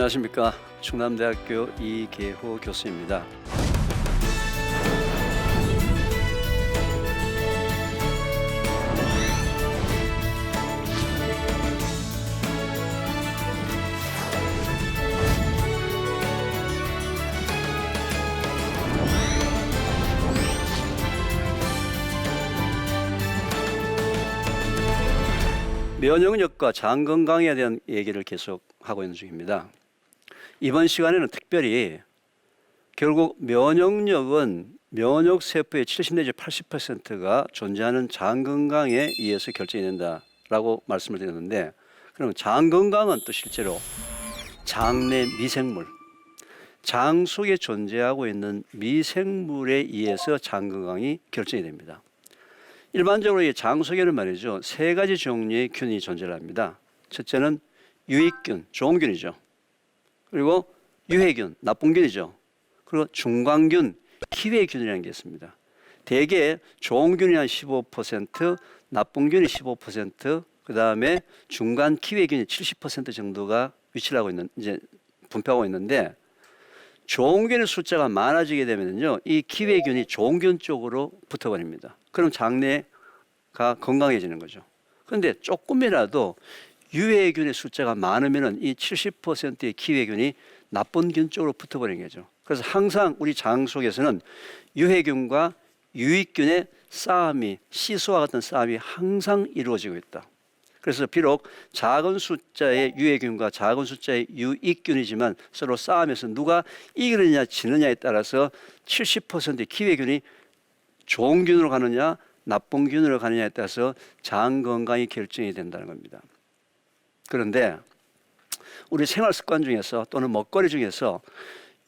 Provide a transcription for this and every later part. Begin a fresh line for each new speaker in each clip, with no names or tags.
안녕하십니까. 충남대학교 이계호 교수입니다. 면역력과 장 건강에 대한 얘기를 계속 하고 있는 중입니다. 이번 시간에는 특별히 결국 면역력은 면역세포의 70 내지 80%가 존재하는 장 건강에 의해서 결정이 된다라고 말씀을 드렸는데, 그러면 장 건강은 또 실제로 장내 미생물, 장 속에 존재하고 있는 미생물에 의해서 장 건강이 결정이 됩니다. 일반적으로 이 장 속에는 말이죠, 세 가지 종류의 균이 존재합니다. 첫째는 유익균, 좋은 균이죠. 그리고 유해균, 나쁜 균이죠. 그리고 중간균, 기회균이라는 게 있습니다. 대개 좋은 균이 한 15%, 나쁜 균이 15%, 그 다음에 중간 기회균이 70% 정도가 위치를 하고 있는, 이제 분포하고 있는데, 좋은 균의 숫자가 많아지게 되면요, 이 기회균이 좋은 균 쪽으로 붙어버립니다. 그럼 장내가 건강해지는 거죠. 그런데 조금이라도 유해균의 숫자가 많으면은 이 70%의 기회균이 나쁜 균 쪽으로 붙어버리는 거죠. 그래서 항상 우리 장 속에서는 유해균과 유익균의 싸움이, 시소와 같은 싸움이 항상 이루어지고 있다. 그래서 비록 작은 숫자의 유해균과 작은 숫자의 유익균이지만 서로 싸움에서 누가 이기느냐 지느냐에 따라서 70%의 기회균이 좋은 균으로 가느냐 나쁜 균으로 가느냐에 따라서 장 건강이 결정이 된다는 겁니다. 그런데 우리 생활 습관 중에서 또는 먹거리 중에서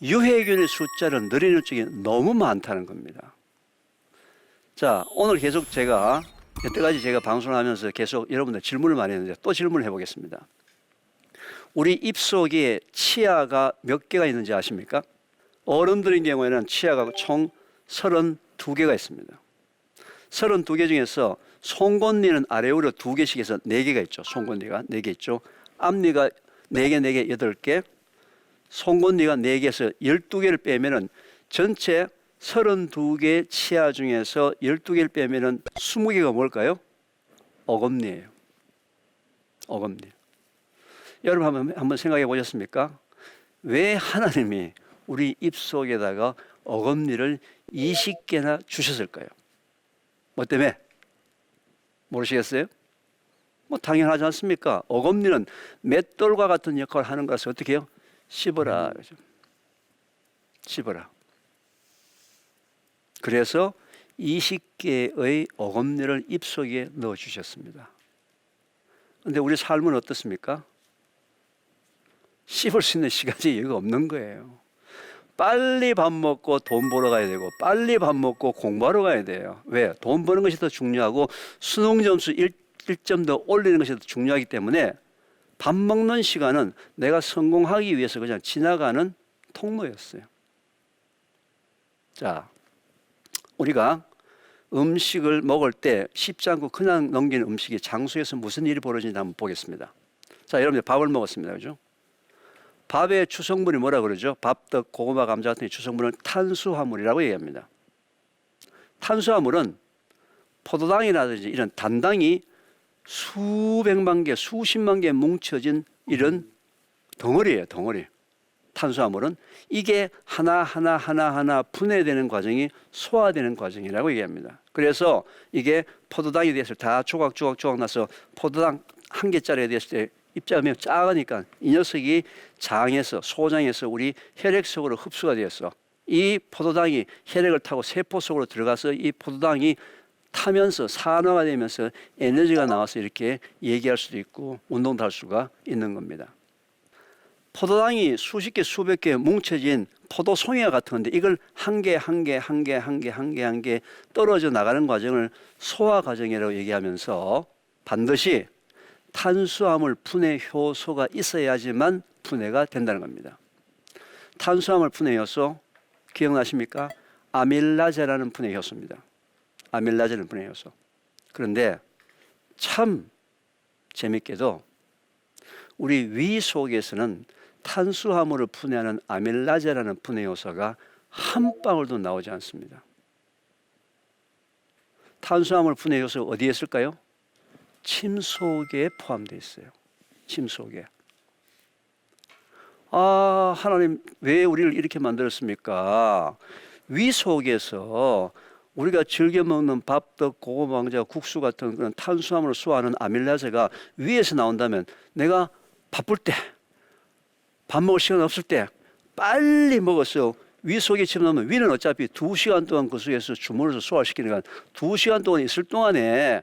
유해균의 숫자를 늘리는 쪽이 너무 많다는 겁니다. 자, 오늘 계속 제가 여태까지 제가 방송을 하면서 계속 여러분들 질문을 많이 했는데 또 질문을 해보겠습니다. 우리 입속에 치아가 몇 개가 있는지 아십니까? 어른들인 경우에는 치아가 총 32개가 있습니다. 32개 중에서 송곳니는 아래우로 2개씩 해서 4개가 있죠. 송곳니가 4개 있죠. 앞니가 4개, 4개, 8개, 송곳니가 4개에서 12개를 빼면은 전체 32개 치아 중에서 12개를 빼면은 20개가 뭘까요? 어금니예요. 어금니. 여러분 한번 생각해 보셨습니까? 왜 하나님이 우리 입속에다가 어금니를 20개나 주셨을까요? 뭐 때문에? 모르시겠어요? 뭐 당연하지 않습니까? 어금니는 맷돌과 같은 역할을 하는 것을 어떻게 해요? 씹어라. 씹어라. 그래서 20개의 어금니를 입속에 넣어 주셨습니다. 그런데 우리 삶은 어떻습니까? 씹을 수 있는 시간이 여기 없는 거예요. 빨리 밥 먹고 돈 벌어 가야 되고 빨리 밥 먹고 공부하러 가야 돼요. 왜? 돈 버는 것이 더 중요하고 수능 점수 1점 더 올리는 것이 더 중요하기 때문에 밥 먹는 시간은 내가 성공하기 위해서 그냥 지나가는 통로였어요. 자, 우리가 음식을 먹을 때 씹지 않고 그냥 넘기는 음식이 장소에서 무슨 일이 벌어지는지 한번 보겠습니다. 자, 여러분들 밥을 먹었습니다. 그죠? 밥의 추성분이 뭐라 그러죠? 밥떡, 고구마, 감자 같은 추성분은 탄수화물이라고 얘기합니다. 탄수화물은 포도당이라든지 이런 단당이 수백만 개, 수십만 개 뭉쳐진 이런 덩어리예요, 덩어리. 탄수화물은 이게 하나하나 분해되는 과정이 소화되는 과정이라고 얘기합니다. 그래서 이게 포도당이 됐을 때 다 조각 나서 포도당 한 개짜리에 됐을 때 입자가 작으니까 이 녀석이 장에서, 소장에서 우리 혈액 속으로 흡수가 되었어. 이 포도당이 혈액을 타고 세포 속으로 들어가서 이 포도당이 타면서 산화가 되면서 에너지가 나와서 이렇게 얘기할 수도 있고 운동도 할 수가 있는 겁니다. 포도당이 수십 개, 수백 개 뭉쳐진 포도송이와 같은데 이걸 한 개 떨어져 나가는 과정을 소화 과정이라고 얘기하면서 반드시 탄수화물 분해 효소가 있어야지만 분해가 된다는 겁니다. 탄수화물 분해 효소 기억나십니까? 아밀라제라는 분해 효소입니다. 아밀라제는 분해 효소. 그런데 참 재밌게도 우리 위 속에서는 탄수화물을 분해하는 아밀라제라는 분해 요소가 한 방울도 나오지 않습니다. 탄수화물 분해 요소가 어디에 있을까요? 침 속에 포함되어 있어요. 침 속에. 아, 하나님 왜 우리를 이렇게 만들었습니까? 위 속에서 우리가 즐겨 먹는 밥떡, 고구마, 왕자, 국수 같은 그런 탄수화물을 소화하는 아밀라제가 위에서 나온다면 내가 바쁠 때, 밥 먹을 시간 없을 때 빨리 먹어서 위 속에 집어넣으면 위는 어차피 2시간 동안 그 속에서 주물러서 소화시키니까 2시간 동안 있을 동안에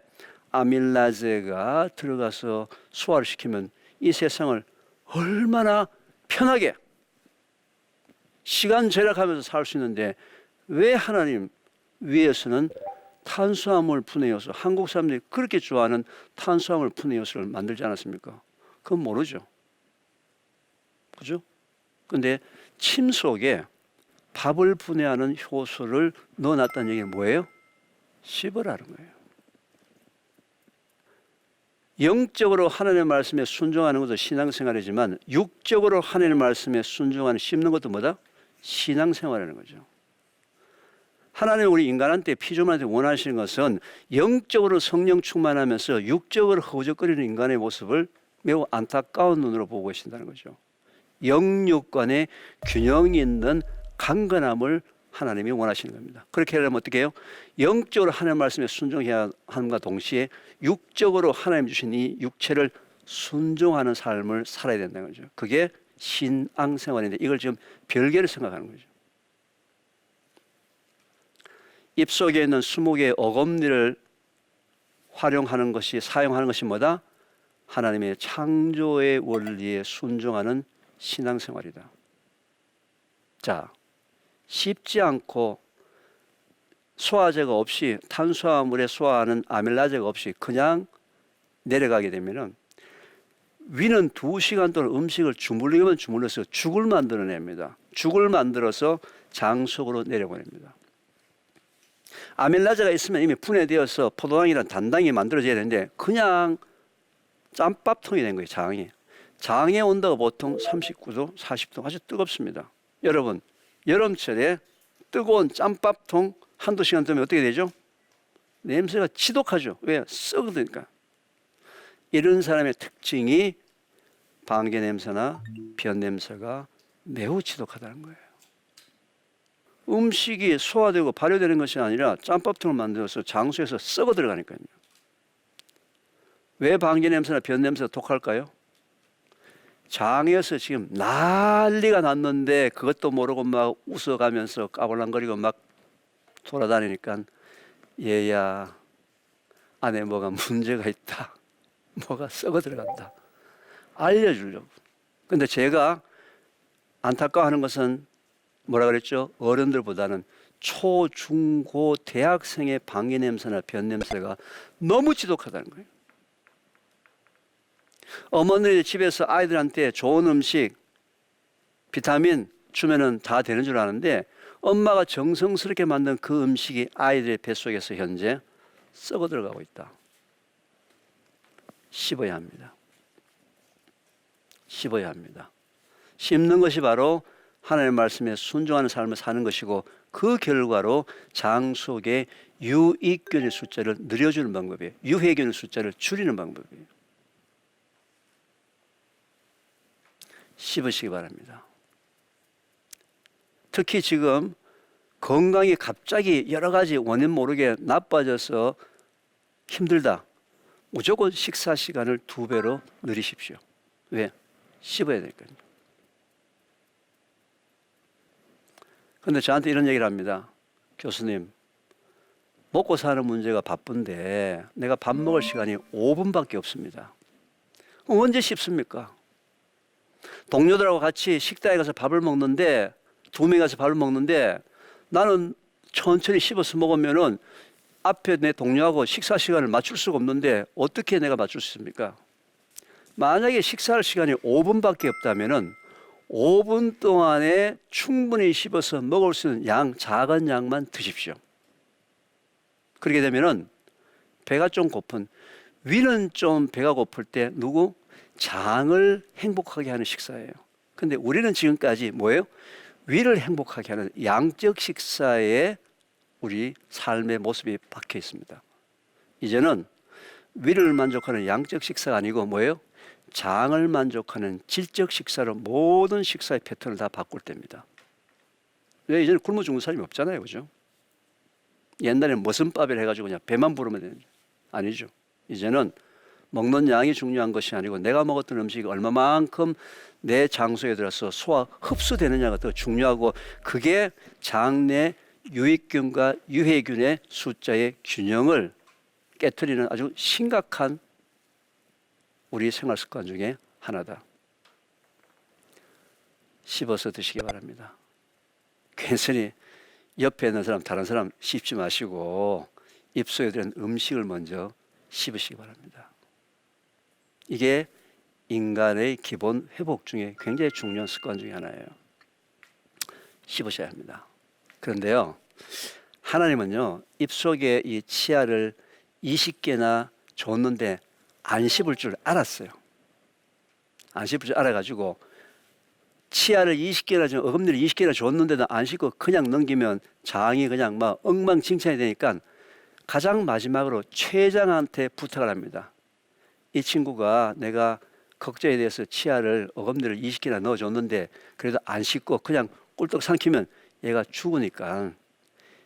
아밀라제가 들어가서 소화를 시키면 이 세상을 얼마나 편하게 시간 절약하면서 살 수 있는데 왜 하나님 위에서는 탄수화물 분해 요소, 한국 사람들이 그렇게 좋아하는 탄수화물 분해 요소를 만들지 않았습니까? 그건 모르죠. 그죠? 근데 침 속에 밥을 분해하는 효소를 넣어놨다는 얘기는 뭐예요? 씹으라는 거예요. 영적으로 하나님의 말씀에 순종하는 것도 신앙생활이지만 육적으로 하나님의 말씀에 순종하는 씹는 것도 뭐다? 신앙생활이라는 거죠. 하나님 우리 인간한테 피조물한테 원하시는 것은 영적으로 성령 충만하면서 육적으로 허우적거리는 인간의 모습을 매우 안타까운 눈으로 보고 계신다는 거죠. 영육 간의 균형 있는 강건함을 하나님이 원하시는 겁니다. 그렇게 하려면 어떻게 해요? 영적으로 하나님 말씀에 순종해야 함과 동시에 육적으로 하나님 주신 이 육체를 순종하는 삶을 살아야 된다는 거죠. 그게 신앙생활인데 이걸 지금 별개로 생각하는 거죠. 입속에 있는 20개의 어금니를 활용하는 것이, 사용하는 것이 뭐다? 하나님의 창조의 원리에 순종하는 신앙생활이다. 자, 씹지 않고 소화제가 없이 탄수화물에 소화하는 아밀라제가 없이 그냥 내려가게 되면은 위는 2시간 동안 음식을 주물르기만 주물러서 죽을 만들어냅니다. 죽을 만들어서 장 속으로 내려보냅니다. 아밀라제가 있으면 이미 분해되어서 포도당이란 단당이 만들어져야 되는데 그냥 짬밥통이 된 거예요. 장이. 장의 온도가 보통 39도, 40도 아주 뜨겁습니다. 여러분 여름철에 뜨거운 짬밥통 한두 시간 되면 어떻게 되죠? 냄새가 지독하죠. 왜? 썩으니까. 이런 사람의 특징이 방개 냄새나 변 냄새가 매우 지독하다는 거예요. 음식이 소화되고 발효되는 것이 아니라 짬밥통을 만들어서 장소에서 썩어 들어가니까요. 왜 방개 냄새나 변 냄새가 독할까요? 장에서 지금 난리가 났는데 그것도 모르고 막 웃어가면서 까불랑거리고 막 돌아다니니까 얘야 안에 뭐가 문제가 있다. 뭐가 썩어 들어간다. 알려주려고. 근데 제가 안타까워하는 것은 뭐라 그랬죠? 어른들보다는 초, 중, 고, 대학생의 방귀 냄새나 변 냄새가 너무 지독하다는 거예요. 어머니들 집에서 아이들한테 좋은 음식, 비타민 주면은 다 되는 줄 아는데 엄마가 정성스럽게 만든 그 음식이 아이들의 뱃속에서 현재 썩어 들어가고 있다. 씹어야 합니다. 씹어야 합니다. 씹는 것이 바로 하나님의 말씀에 순종하는 삶을 사는 것이고 그 결과로 장 속의 유익균의 숫자를 늘려주는 방법이에요. 유해균의 숫자를 줄이는 방법이에요. 씹으시기 바랍니다. 특히 지금 건강이 갑자기 여러 가지 원인 모르게 나빠져서 힘들다. 무조건 식사 시간을 2배로 늘리십시오. 왜? 씹어야 되니까요. 그런데 저한테 이런 얘기를 합니다. 교수님, 먹고 사는 문제가 바쁜데 내가 밥 먹을 시간이 5분밖에 없습니다. 언제 씹습니까? 동료들하고 같이 식당에 가서 밥을 먹는데 2명이 가서 밥을 먹는데 나는 천천히 씹어서 먹으면은 앞에 내 동료하고 식사 시간을 맞출 수가 없는데 어떻게 내가 맞출 수 있습니까? 만약에 식사할 시간이 5분밖에 없다면은 5분 동안에 충분히 씹어서 먹을 수 있는 양, 작은 양만 드십시오. 그렇게 되면은 배가 좀 고픈, 위는 좀 배가 고플 때 누구? 장을 행복하게 하는 식사예요. 근데 우리는 지금까지 뭐예요? 위를 행복하게 하는 양적 식사에 우리 삶의 모습이 박혀 있습니다. 이제는 위를 만족하는 양적 식사가 아니고 뭐예요? 장을 만족하는 질적 식사로 모든 식사의 패턴을 다 바꿀 때입니다. 왜 이제는 굶어 죽는 사람이 없잖아요, 그죠? 옛날에는 무슨 밥을 해가지고 그냥 배만 부르면 되는 아니죠. 이제는 먹는 양이 중요한 것이 아니고 내가 먹었던 음식이 얼마만큼 내 장소에 들어서 소화 흡수되느냐가 더 중요하고, 그게 장내 유익균과 유해균의 숫자의 균형을 깨트리는 아주 심각한 우리 생활 습관 중에 하나다. 씹어서 드시기 바랍니다. 괜히 옆에 있는 사람, 다른 사람 씹지 마시고 입속에 들은 음식을 먼저 씹으시기 바랍니다. 이게 인간의 기본 회복 중에 굉장히 중요한 습관 중에 하나예요. 씹으셔야 합니다. 그런데요, 하나님은요, 입속에 이 치아를 20개나 줬는데 안 씹을 줄 알았어요. 안 씹을 줄 알아가지고 치아를 20개나 좀 어금니를 20개나 줬는데도 안 씹고 그냥 넘기면 장이 그냥 막 엉망진창이 되니까 가장 마지막으로 췌장한테 부탁을 합니다. 이 친구가 내가 걱정에 대해서 치아를 어금니를 20개나 넣어줬는데 그래도 안 씹고 그냥 꿀떡 삼키면 얘가 죽으니까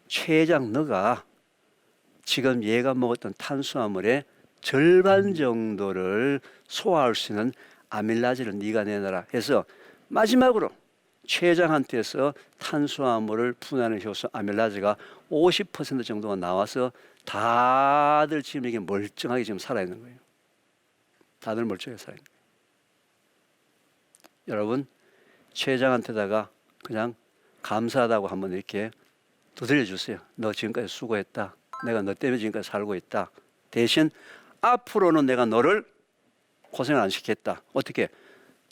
췌장 너가 지금 얘가 먹었던 탄수화물의 절반 정도를 소화할 수 있는 아밀라제를 네가 내놔라 해서 마지막으로 췌장한테서 탄수화물을 분해하는 효소 아밀라제가 50% 정도가 나와서 다들 지금 이게 멀쩡하게 지금 살아있는 거예요. 다들 멀쩡하게 살아있는 거예요. 여러분, 췌장한테다가 그냥 감사하다고 한번 이렇게 두드려 주세요. 너 지금까지 수고했다. 내가 너 때문에 지금까지 살고 있다. 대신 앞으로는 내가 너를 고생을 안 시켰다. 어떻게?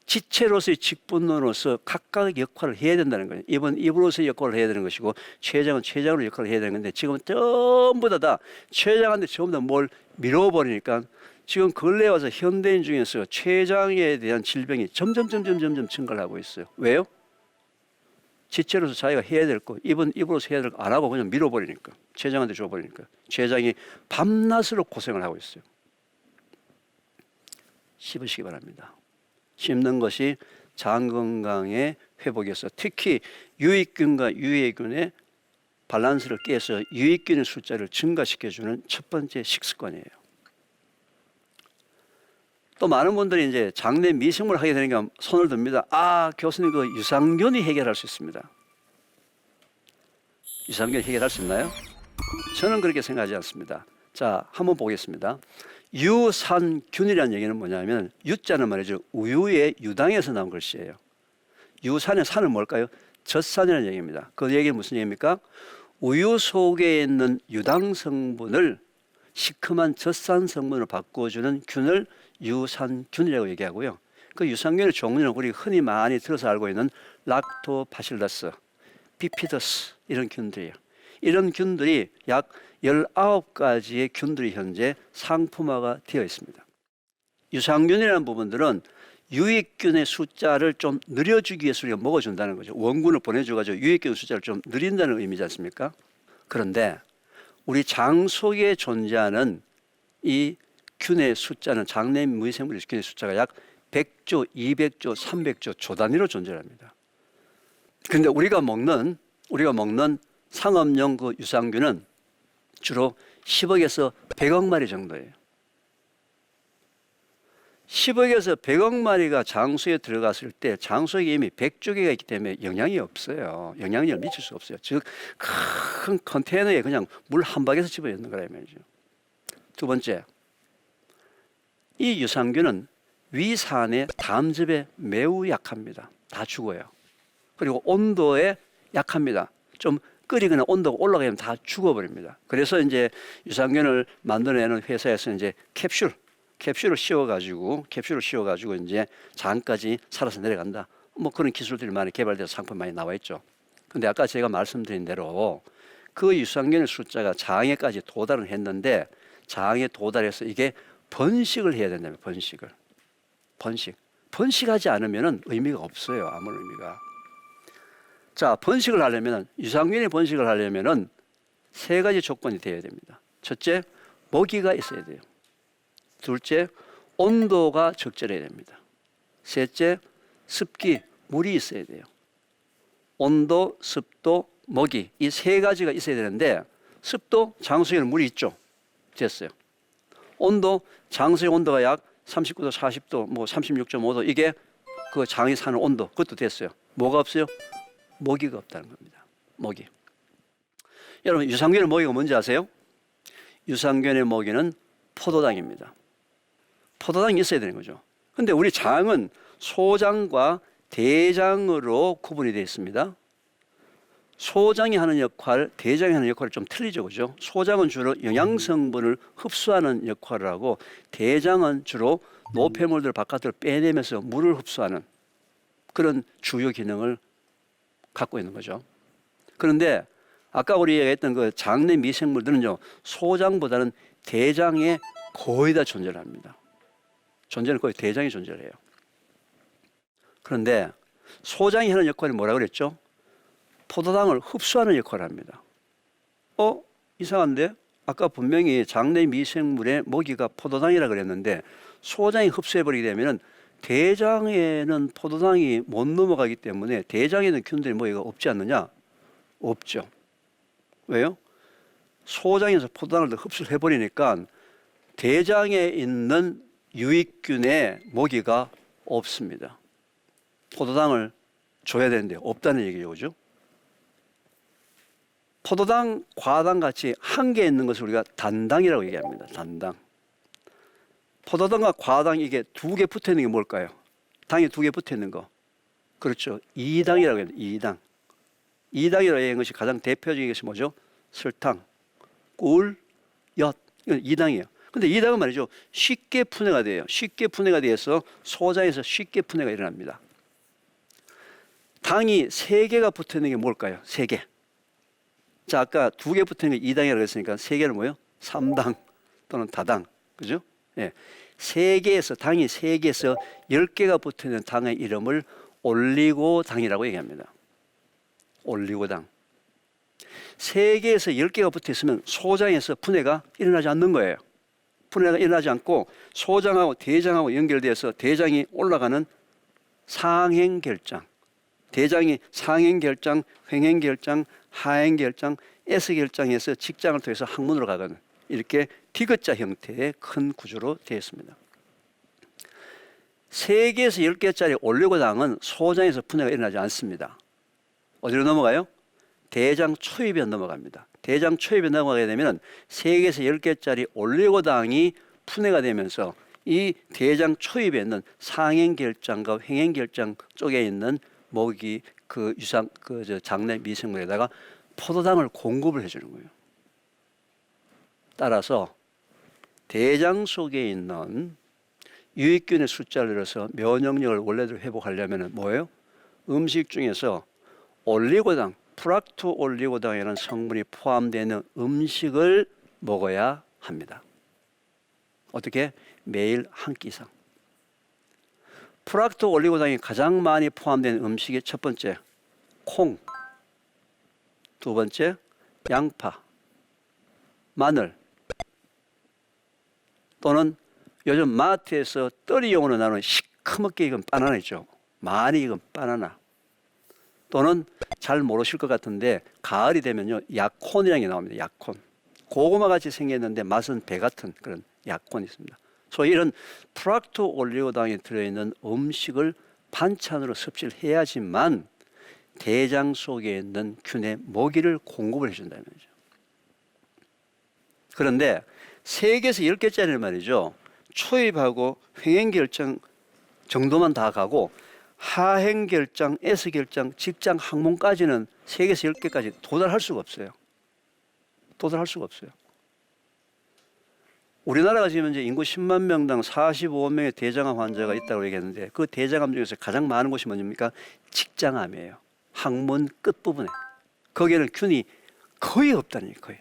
지체로서의 직분으로서 각각의 역할을 해야 된다는 거예요. 입은 입으로서의 역할을 해야 되는 것이고 췌장은 췌장으로 역할을 해야 되는 건데 지금은 전부 다 췌장한테 전부 다 뭘 밀어버리니까 지금 근래에 와서 현대인 중에서 췌장에 대한 질병이 점점 증가를 하고 있어요. 왜요? 지체로서 자기가 해야 될 거, 입은 입으로서 해야 될 거 안 하고 그냥 밀어버리니까, 췌장한테 줘버리니까 췌장이 밤낮으로 고생을 하고 있어요. 씹으시기 바랍니다. 씹는 것이 장 건강의 회복에서 특히 유익균과 유해균의 밸런스를 깨서 유익균의 숫자를 증가시켜주는 첫 번째 식습관이에요. 또 많은 분들이 이제 장내 미생물을 하게 되니까 손을 듭니다. 아, 교수님, 그 유산균이 해결할 수 있습니다. 유산균이 해결할 수 있나요? 저는 그렇게 생각하지 않습니다. 자, 한번 보겠습니다. 유산균이라는 얘기는 뭐냐면 유자는 말이죠. 우유의 유당에서 나온 글씨예요. 유산의 산은 뭘까요? 젖산이라는 얘기입니다. 그 얘기는 무슨 얘기입니까? 우유 속에 있는 유당 성분을 시큼한 젖산 성분으로 바꿔주는 균을 유산균이라고 얘기하고요. 그 유산균의 종류는 우리 흔히 많이 들어서 알고 있는 락토바실러스, 비피더스 이런 균들이에요. 이런 균들이 약 19가지의 균들이 현재 상품화가 되어 있습니다. 유산균이라는 부분들은 유익균의 숫자를 좀 늘려주기 위해서 우리가 먹어준다는 거죠. 원군을 보내줘가지고 유익균 숫자를 좀 늘린다는 의미지 않습니까? 그런데 우리 장 속에 존재하는 이 균의 숫자는 장내 미생물의 균의 숫자가 약 100조, 200조, 300조 조 단위로 존재합니다. 그런데 우리가 먹는 상업용 그 유산균은 주로 10억에서 100억 마리 정도예요. 10억에서 100억 마리가 장수에 들어갔을 때 장수에 이미 100조개가 있기 때문에 영향이 없어요. 영향력을 미칠 수 없어요. 즉 큰 컨테이너에 그냥 물 한 박에서 집어넣는 거라 말이죠. 두 번째, 이 유산균은 위산의 담즙에 매우 약합니다. 다 죽어요. 그리고 온도에 약합니다. 좀 끓이거나 온도가 올라가면 다 죽어버립니다. 그래서 이제 유산균을 만들어내는 회사에서 이제 캡슐을 씌워가지고 이제 장까지 살아서 내려간다. 뭐 그런 기술들이 많이 개발돼서 상품 많이 나와 있죠. 근데 아까 제가 말씀드린 대로 그 유산균의 숫자가 장에까지 도달을 했는데 장에 도달해서 이게 번식을 해야 된다면 번식. 번식하지 않으면 의미가 없어요. 아무런 의미가. 자, 번식을 하려면, 유산균이 번식을 하려면 세 가지 조건이 되어야 됩니다. 첫째, 먹이가 있어야 돼요. 둘째, 온도가 적절해야 됩니다. 셋째, 습기, 물이 있어야 돼요. 온도, 습도, 먹이, 이 세 가지가 있어야 되는데, 습도, 장소에는 물이 있죠. 됐어요. 온도, 장소의 온도가 약 39도, 40도, 뭐 36.5도, 이게 그 장이 사는 온도, 그것도 됐어요. 뭐가 없어요? 먹이가 없다는 겁니다. 먹이. 여러분, 유산균의 먹이가 뭔지 아세요? 유산균의 먹이는 포도당입니다. 포도당이 있어야 되는 거죠. 근데 우리 장은 소장과 대장으로 구분이 되어 있습니다. 소장이 하는 역할, 대장이 하는 역할이 좀 틀리죠, 그죠? 소장은 주로 영양성분을 흡수하는 역할을 하고, 대장은 주로 노폐물들 바깥으로 빼내면서 물을 흡수하는 그런 주요 기능을 갖고 있는 거죠. 그런데 아까 우리가 했던 그 장내 미생물들은요, 소장보다는 대장에 거의 다 존재를 합니다. 존재는 거의 대장이 존재를 해요. 그런데 소장이 하는 역할이 뭐라고 그랬죠? 포도당을 흡수하는 역할을 합니다. 이상한데? 아까 분명히 장내 미생물의 먹이가 포도당이라고 그랬는데, 소장이 흡수해버리게 되면 대장에는 포도당이 못 넘어가기 때문에 대장에는 균들의 먹이가 없지 않느냐? 없죠. 왜요? 소장에서 포도당을 흡수를 해버리니까 대장에 있는 유익균의 먹이가 없습니다. 포도당을 줘야 되는데 없다는 얘기죠, 그죠? 포도당, 과당 같이 한 개 있는 것을 우리가 단당이라고 얘기합니다. 단당. 포도당과 과당, 이게 두 개 붙어 있는 게 뭘까요? 당이 두 개 붙어 있는 거. 그렇죠. 이당이라고 해요. 이당. 이당이라고 하는 것이 가장 대표적인 것이 뭐죠? 설탕, 꿀, 엿. 이건 이당이에요. 근데 이당은 말이죠, 쉽게 분해가 돼요. 쉽게 분해가 돼서 소장에서 쉽게 분해가 일어납니다. 당이 세 개가 붙어 있는 게 뭘까요? 세 개. 자, 아까 두 개 붙어 있는 게 이당이라고 했으니까 세 개는 뭐예요? 삼당 또는 다당. 그죠? 예. 세 개에서, 당이 세 개에서 10개가 붙어 있는 당의 이름을 올리고당이라고 얘기합니다. 올리고당. 세 개에서 10개가 붙어 있으면 소장에서 분해가 일어나지 않는 거예요. 분해가 일어나지 않고 소장하고 대장하고 연결돼서 대장이 올라가는 상행결장, 대장이 상행결장, 횡행결장, 하행결장, S결장에서 직장을 통해서 항문으로 가거든. 이렇게 디귿자 형태의 큰 구조로 되어 있습니다. 3개에서 10개짜리 올리고당은 소장에서 분해가 일어나지 않습니다. 어디로 넘어가요? 대장 초입에 넘어갑니다. 대장 초입에 넘어가게 되면 3개에서 10개짜리 올리고당이 분해가 되면서 이 대장 초입에 있는 상행결장과 횡행결장 쪽에 있는 먹이, 장내 미생물에다가 포도당을 공급을 해주는 거예요. 따라서 대장 속에 있는 유익균의 숫자를 늘려서 면역력을 원래대로 회복하려면 뭐예요? 음식 중에서 올리고당, 프락토 올리고당이라는 성분이 포함되는 음식을 먹어야 합니다. 어떻게? 매일 한 끼 이상. 프락토 올리고당이 가장 많이 포함된 음식이 첫 번째, 콩. 두 번째, 양파, 마늘. 또는 요즘 마트에서 떨이용으로 나오는 시커멓게 익은 바나나 있죠. 많이 익은 바나나. 또는 잘 모르실 것 같은데 가을이 되면요, 약혼이라는 게 나옵니다. 약혼. 고구마 같이 생겼는데 맛은 배 같은 그런 약혼이 있습니다. 소위 이런 프락토 올리고당이 들어있는 음식을 반찬으로 섭취를 해야지만 대장 속에 있는 균의 먹이를 공급을 해준다는 거죠. 그런데 3개에서 10개짜리는 말이죠, 초입하고 횡행결장 정도만 다 가고 하행결장, S결장, 직장 항문까지는 3개에서 10개까지 도달할 수가 없어요. 도달할 수가 없어요. 우리나라가 지금 이제 인구 10만 명당 45명의 대장암 환자가 있다고 얘기했는데, 그 대장암 중에서 가장 많은 곳이 뭡니까? 직장암이에요. 항문 끝부분에. 거기에는 균이 거의 없다니, 거의.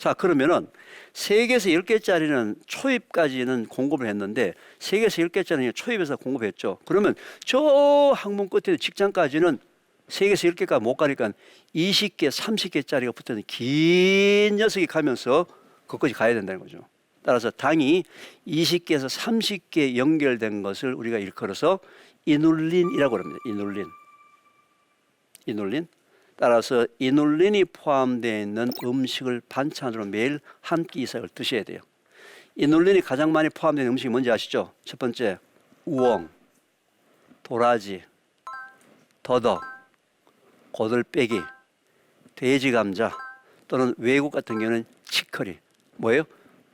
자, 그러면은 3개에서 10개짜리는 초입까지는 공급을 했는데 3개에서 10개짜리는 초입에서 공급했죠. 그러면 저 항문 끝에 직장까지는 3개에서 10개까지 못 가니까 20개, 30개짜리가 붙어있는 긴 녀석이 가면서 거기까지 가야 된다는 거죠. 따라서 당이 20개에서 30개 연결된 것을 우리가 일컬어서 이눌린이라고 합니다. 이눌린. 따라서 이눌린이 포함되어 있는 음식을 반찬으로 매일 한 끼 이상을 드셔야 돼요. 이눌린이 가장 많이 포함된 음식이 뭔지 아시죠? 첫 번째, 우엉, 도라지, 더덕, 고들빼기, 돼지 감자, 또는 외국 같은 경우는 치커리. 뭐예요?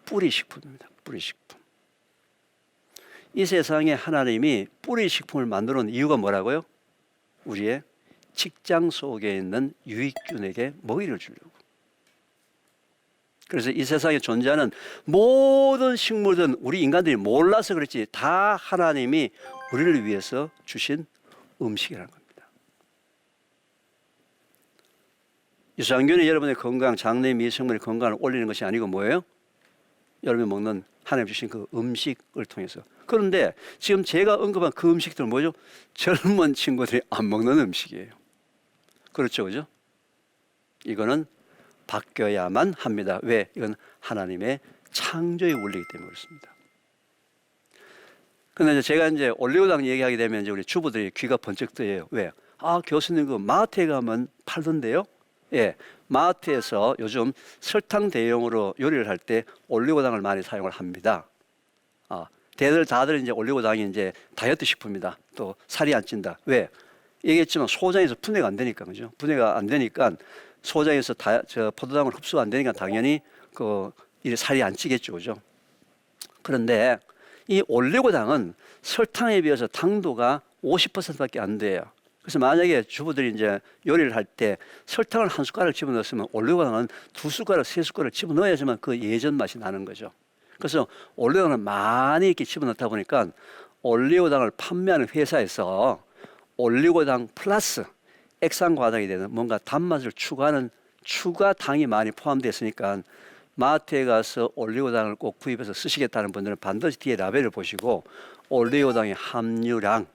뿌리식품입니다. 뿌리식품. 이 세상에 하나님이 뿌리식품을 만드는 이유가 뭐라고요? 우리의 직장 속에 있는 유익균에게 먹이를 주려고. 그래서 이 세상에 존재하는 모든 식물들은 우리 인간들이 몰라서 그렇지 다 하나님이 우리를 위해서 주신 음식이라는 겁니다. 유산균이 여러분의 건강, 장내 미생물의 건강을 올리는 것이 아니고 뭐예요? 여러분이 먹는 하나님 주신 그 음식을 통해서. 그런데 지금 제가 언급한 그 음식들은 뭐죠? 젊은 친구들이 안 먹는 음식이에요. 그렇죠, 그죠? 이거는 바뀌어야만 합니다. 왜? 이건 하나님의 창조의 원리이기 때문에 그렇습니다. 근데 제가 이제 올리고당 얘기하게 되면 이제 우리 주부들이 귀가 번쩍 뜨여요. 왜? 아, 교수님 그 마트에 가면 팔던데요? 예, 마트에서 요즘 설탕 대용으로 요리를 할 때 올리고당을 많이 사용을 합니다. 다들 이제 올리고당이 이제 다이어트 식품이다. 또 살이 안 찐다. 왜? 얘기했지만 소장에서 분해가 안 되니까, 그죠? 분해가 안 되니까 소장에서 포도당을 흡수가 안 되니까 당연히 이 살이 안 찌겠죠, 그죠? 그런데 이 올리고당은 설탕에 비해서 당도가 50%밖에 안 돼요. 그래서 만약에 주부들이 이제 요리를 할 때 설탕을 한 숟가락 집어넣었으면 올리고당은 2숟가락, 3숟가락 집어넣어야지만 그 예전 맛이 나는 거죠. 그래서 올리고당을 많이 이렇게 집어넣다 보니까 올리고당을 판매하는 회사에서 올리고당 플러스 액상과당이 되는 뭔가 단맛을 추가하는 추가 당이 많이 포함되어 있으니까 마트에 가서 올리고당을 꼭 구입해서 쓰시겠다는 분들은 반드시 뒤에 라벨을 보시고 올리고당의 함유량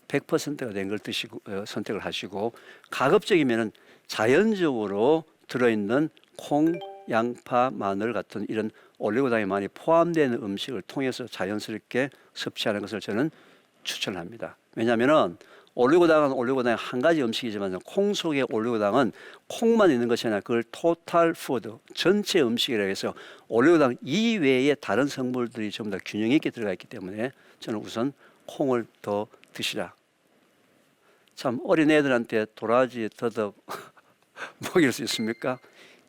100%가 된 걸 드시고 선택을 하시고, 가급적이면은 자연적으로 들어있는 콩, 양파, 마늘 같은 이런 올리고당이 많이 포함되는 음식을 통해서 자연스럽게 섭취하는 것을 저는 추천합니다. 왜냐하면은 올리고당은 올리고당의 한 가지 음식이지만 콩 속에 올리고당은 콩만 있는 것이 아니라 그걸 토탈 푸드, 전체 음식이라고 해서 올리고당 이외에 다른 성분들이 전부 다 균형 있게 들어가 있기 때문에 저는 우선 콩을 더 드시라. 참 어린애들한테 도라지, 더덕 먹일 수 있습니까?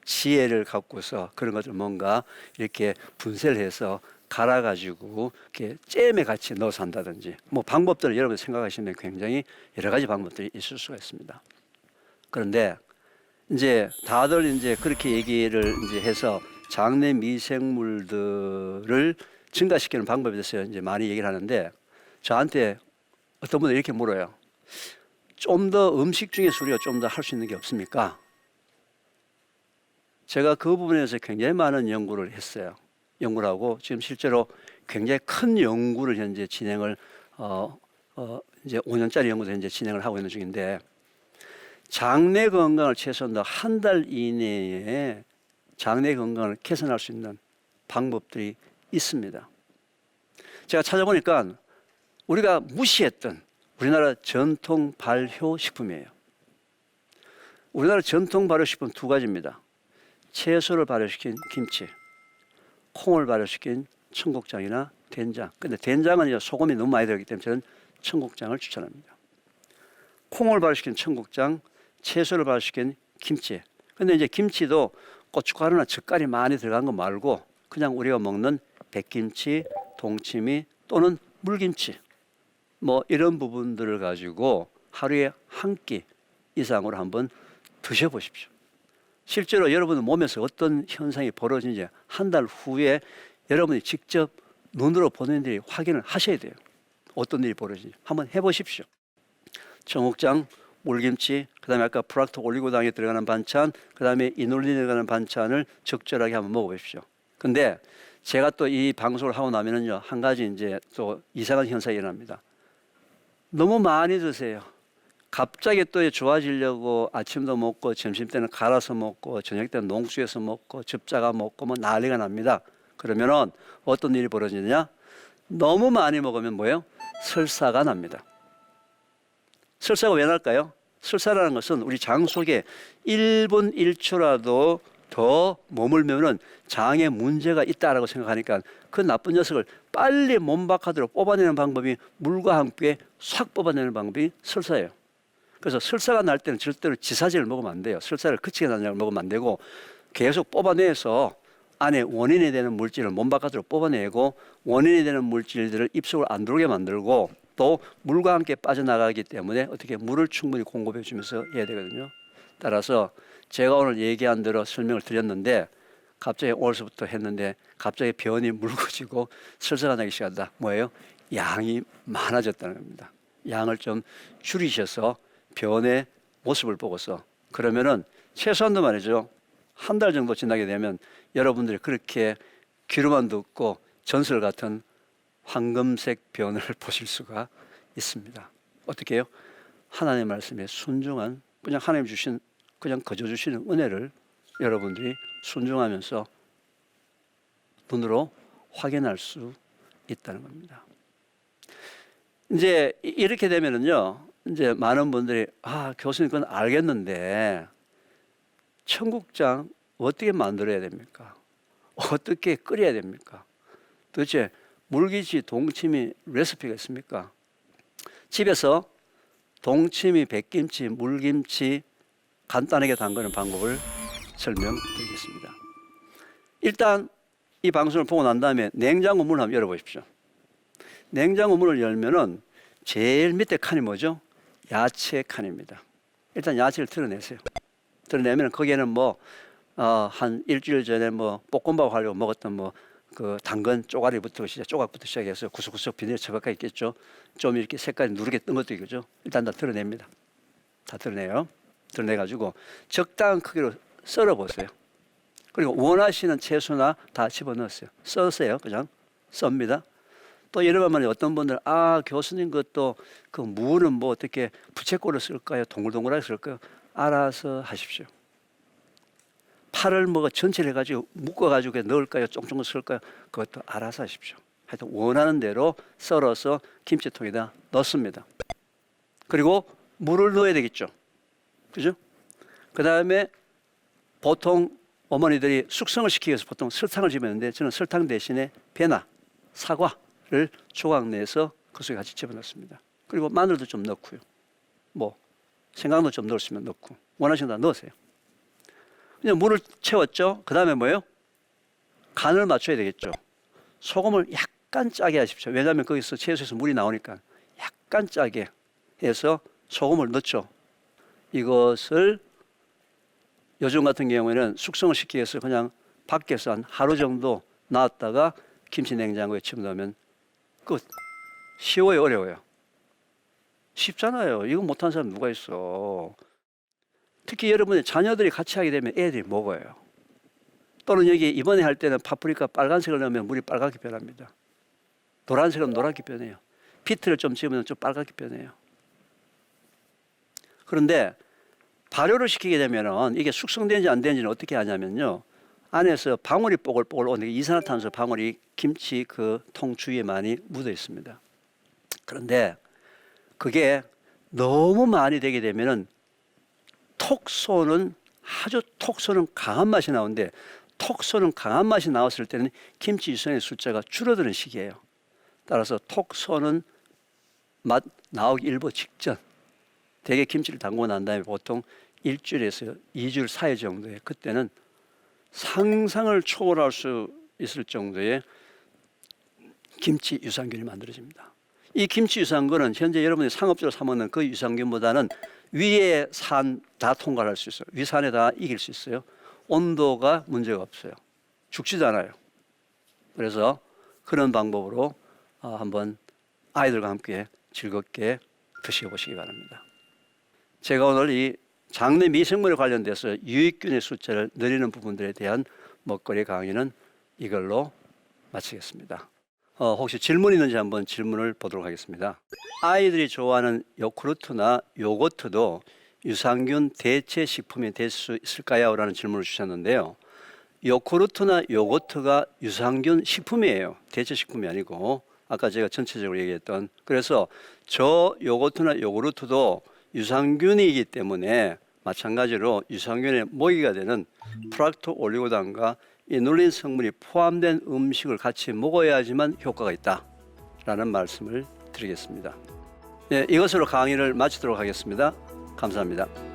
지혜를 갖고서 그런 것을 뭔가 이렇게 분쇄를 해서 갈아가지고 이렇게 잼에 같이 넣어서 한다든지 뭐 방법들을 여러분 생각하시면 굉장히 여러 가지 방법들이 있을 수가 있습니다. 그런데 이제 다들 이제 그렇게 얘기를 이제 해서 장내 미생물들을 증가시키는 방법에 대해서 이제 많이 얘기를 하는데 저한테 어떤 분들이 이렇게 물어요. 좀 더 음식 중에서 우리가 좀 더 할 수 있는 게 없습니까? 제가 그 부분에서 굉장히 많은 연구를 했어요. 연구를 하고 지금 실제로 굉장히 큰 연구를 현재 진행을 이제 5년짜리 연구도 현재 진행을 하고 있는 중인데 장내 건강을 최소한 한 달 이내에 장내 건강을 개선할 수 있는 방법들이 있습니다. 제가 찾아보니까 우리가 무시했던 우리나라 전통 발효 식품이에요. 우리나라 전통 발효 식품 두 가지입니다. 채소를 발효시킨 김치, 콩을 발효시킨 청국장이나 된장. 근데 된장은 이제 소금이 너무 많이 들어가기 때문에 저는 청국장을 추천합니다. 콩을 발효시킨 청국장, 채소를 발효시킨 김치. 근데 이제 김치도 고춧가루나 젓갈이 많이 들어간 거 말고 그냥 우리가 먹는 백김치, 동치미 또는 물김치 뭐 이런 부분들을 가지고 하루에 한 끼 이상으로 한번 드셔보십시오. 실제로 여러분 몸에서 어떤 현상이 벌어지는지 한 달 후에 여러분이 직접 눈으로 보는 일이 확인을 하셔야 돼요. 어떤 일이 벌어지는지 한번 해보십시오. 청국장 물김치, 그다음에 아까 프락토 올리고당에 들어가는 반찬, 그다음에 이놀린에 들어가는 반찬을 적절하게 한번 먹어보십시오. 근데 제가 또 이 방송을 하고 나면은요, 한 가지 이제 또 이상한 현상이 일어납니다. 너무 많이 드세요. 갑자기 또 좋아지려고 아침도 먹고 점심 때는 갈아서 먹고 저녁 때는 농수해서 먹고 접자가 먹고 뭐 난리가 납니다. 그러면은 어떤 일이 벌어지느냐? 너무 많이 먹으면 뭐예요? 설사가 납니다. 설사가 왜 날까요? 설사라는 것은 우리 장 속에 1분 1초라도 더 머물면은 장에 문제가 있다라고 생각하니까 그 나쁜 녀석을 빨리 몸 바깥으로 뽑아내는 방법이 물과 함께 싹 뽑아내는 방법이 설사예요. 그래서 설사가 날 때는 절대로 지사제를 먹으면 안 돼요. 설사를 그치게 나는 약을 먹으면 안 되고 계속 뽑아내서 안에 원인이 되는 물질을 몸 바깥으로 뽑아내고 원인이 되는 물질들을 입속으로 안 들어오게 만들고 또 물과 함께 빠져나가기 때문에 어떻게 물을 충분히 공급해 주면서 해야 되거든요. 따라서 제가 오늘 얘기한 대로 설명을 드렸는데 갑자기 오늘서부터 했는데 갑자기 변이 묽어지고 설사가 나기 시작한다. 뭐예요? 양이 많아졌다는 겁니다. 양을 좀 줄이셔서 변의 모습을 보고서 그러면은 최소한도 말이죠. 한 달 정도 지나게 되면 여러분들이 그렇게 귀로만 듣고 전설 같은 황금색 변을 보실 수가 있습니다. 어떻게 해요? 하나님의 말씀에 순종한 그냥 하나님 주신 그냥 거저 주시는 은혜를 여러분들이 순종하면서 눈으로 확인할 수 있다는 겁니다. 이제 이렇게 되면은요, 이제 많은 분들이 교수님 그건 알겠는데 청국장 어떻게 만들어야 됩니까? 어떻게 끓여야 됩니까? 도대체 물김치, 동치미 레시피가 있습니까? 집에서 동치미, 백김치, 물김치 간단하게 담그는 방법을 설명드리겠습니다. 일단 이 방송을 보고 난 다음에 냉장고 문을 한번 열어보십시오. 냉장고 문을 열면은 제일 밑에 칸이 뭐죠? 야채 칸입니다. 일단 야채를 드러내세요. 드러내면 거기에는 한 일주일 전에 볶음밥 하려고 먹었던 그 당근 쪼가리부터 조각부터 시작해서 구석구석 비닐 처박혀 있겠죠. 좀 이렇게 색깔이 누르게 뜬 것도 있겠죠. 일단 다 드러냅니다. 다 드러내요. 드러내가지고 적당한 크기로 썰어 보세요. 그리고 원하시는 채소나 다 집어넣으세요. 써세요. 그냥 썹니다. 또 이러면 어떤 분들 교수님 그것도 그 무는 어떻게 부채꼴로 쓸까요? 동글동글하게 쓸까요? 알아서 하십시오. 파를 전체를 해가지고 묶어가지고 넣을까요? 쫑쫑 쓸까요? 그것도 알아서 하십시오. 하여튼 원하는 대로 썰어서 김치통에다 넣습니다. 그리고 물을 넣어야 되겠죠. 그죠? 그 다음에 보통 어머니들이 숙성을 시키기 위해서 보통 설탕을 집어넣는데 저는 설탕 대신에 배나 사과를 조각 내서 그 속에 같이 집어넣습니다. 그리고 마늘도 좀 넣고요. 생강도 좀 넣으시면 넣고 원하시는 다 넣으세요. 그냥 물을 채웠죠. 그 다음에 뭐예요? 간을 맞춰야 되겠죠. 소금을 약간 짜게 하십시오. 왜냐하면 거기서 채소에서 물이 나오니까 약간 짜게 해서 소금을 넣죠. 이것을 요즘 같은 경우에는 숙성을 시키기 위해서 그냥 밖에서 한 하루 정도 놨다가 김치 냉장고에 집어넣으면 끝. 쉬워요, 어려워요? 쉽잖아요. 이거 못하는 사람 누가 있어. 특히 여러분의 자녀들이 같이 하게 되면 애들이 먹어요. 또는 여기 이번에 할 때는 파프리카 빨간색을 넣으면 물이 빨갛게 변합니다. 노란색은 노랗게 변해요. 비트를 좀 집으면 좀 빨갛게 변해요. 그런데 발효를 시키게 되면은 이게 숙성되는지 안 되는지는 어떻게 하냐면요. 안에서 방울이 뽀글뽀글 오는 이산화탄소 방울이 김치 그 통 주위에 많이 묻어 있습니다. 그런데 그게 너무 많이 되게 되면은 아주 톡 쏘는 강한 맛이 나오는데 톡 쏘는 강한 맛이 나왔을 때는 김치 유산의 숫자가 줄어드는 시기예요. 따라서 톡 쏘는 맛 나오기 일보 직전 대개 김치를 담그고 난 다음에 보통 일주일에서 2주일 사이 정도에 그때는 상상을 초월할 수 있을 정도의 김치 유산균이 만들어집니다. 이 김치 유산균은 현재 여러분이 상업적으로 사 먹는 그 유산균보다는 위에 산 다 통과할 수 있어요. 위산에 다 이길 수 있어요. 온도가 문제가 없어요. 죽지도 않아요. 그래서 그런 방법으로 한번 아이들과 함께 즐겁게 드셔보시기 바랍니다. 제가 오늘 이 장내 미생물에 관련돼서 유익균의 숫자를 늘리는 부분들에 대한 먹거리 강의는 이걸로 마치겠습니다. 혹시 질문 있는지 한번 질문을 보도록 하겠습니다. 아이들이 좋아하는 요구르트나 요거트도 유산균 대체 식품이 될 수 있을까요? 라는 질문을 주셨는데요. 요구르트나 요거트가 유산균 식품이에요. 대체 식품이 아니고 아까 제가 전체적으로 얘기했던 그래서 저 요거트나 요구르트도 유산균이기 때문에 마찬가지로 유산균의 모기가 되는 프락토 올리고당과 이눌린 성분이 포함된 음식을 같이 먹어야지만 효과가 있다라는 말씀을 드리겠습니다. 네, 이것으로 강의를 마치도록 하겠습니다. 감사합니다.